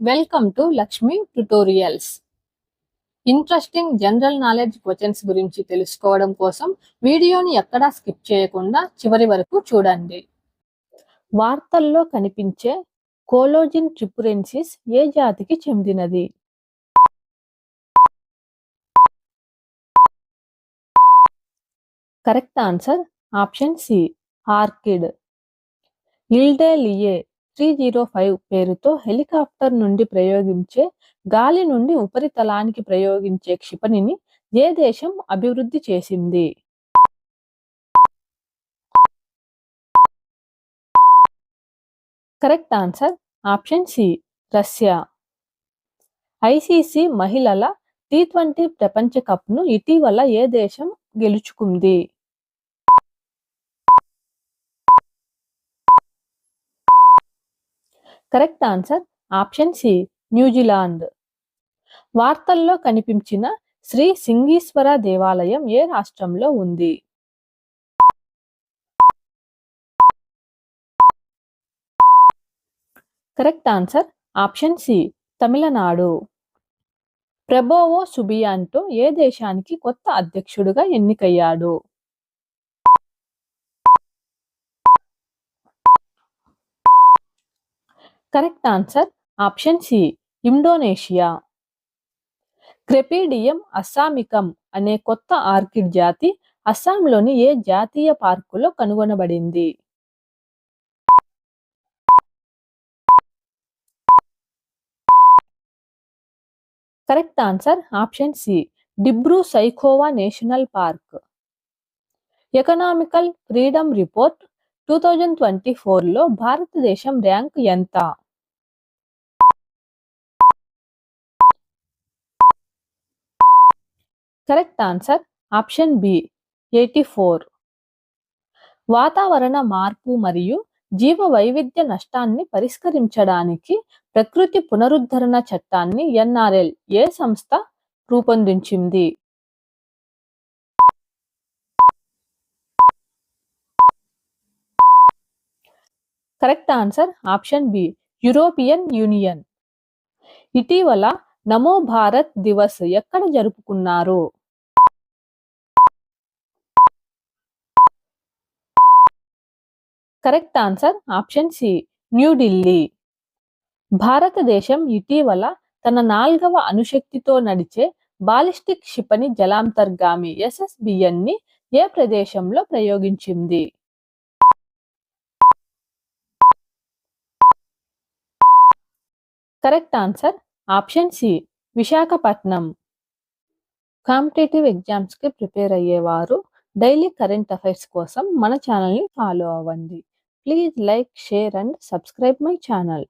Welcome to Lakshmi tutorials. Interesting general knowledge questions గురించి తెలుసుకోవడం కోసం వీడియోని ఎక్కడా స్కిప్ చేయకుండా చివరి వరకు చూడండి. వార్తల్లో కనిపించే కోలోజిన్ ట్రిపురెన్సిస్ ఏ జాతికి చెందినది? Correct answer option C, orchid. ఇల్డేలియే 305 పేరుతో హెలికాప్టర్ నుండి ప్రయోగించే గాలి నుండి ఉపరితలానికి ప్రయోగించే క్షిపణిని ఏ దేశం అభివృద్ధి చేసింది? Correct answer option C, Russia. ICC మహిళల T20 ప్రపంచ కప్ను ఇటీవల ఏ దేశం గెలుచుకుంది? Correct answer option C, New Zealand. వార్తల్లో కనిపించిన శ్రీ సింగీశ్వర దేవాలయం ఏ రాష్ట్రంలో ఉంది? Correct answer option C, Tamil Nadu. Prabowo Subianto ఏ దేశానికి కొత్త అధ్యక్షుడిగా ఎన్నికయ్యాడు? Correct answer option C, Indonesia. Crepidium assamicum అనే కొత్త ఆర్కిడ్ జాతి అస్సాంలోని ఏ జాతీయ పార్కులో కనుగొనబడింది? Correct answer option C, Dibru Saikhowa national park. Economical freedom report 2024లో భారతదేశం ర్యాంక్ ఎంత? Correct answer option B, 84. వాతావరణ మార్పు మరియు జీవ వైవిధ్య నష్టాన్ని పరిష్కరించడానికి ప్రకృతి పునరుద్ధరణ చట్టాన్ని ఎన్ఆర్ఎల్ ఏ సంస్థ రూపొందించింది? Correct answer option B, European Union. ఇటీవల నమో భారత్ దివస్ ఎక్కడ జరుపుకున్నారు? Correct answer option C, New Delhi. భారతదేశం ఇటీవల తన 4వ అణుశక్తితో నడిచే బాలిస్టిక్ క్షిపణి జలాంతర్గామి SSBN-ని ఏ ప్రదేశంలో ప్రయోగించింది? Correct answer option C, Visakhapatnam. Competitive ఎగ్జామ్స్కి ప్రిపేర్ అయ్యేవారు డైలీ కరెంట్ అఫైర్స్ కోసం మన ఛానల్ని ఫాలో అవ్వండి. Please like, share and subscribe my channel.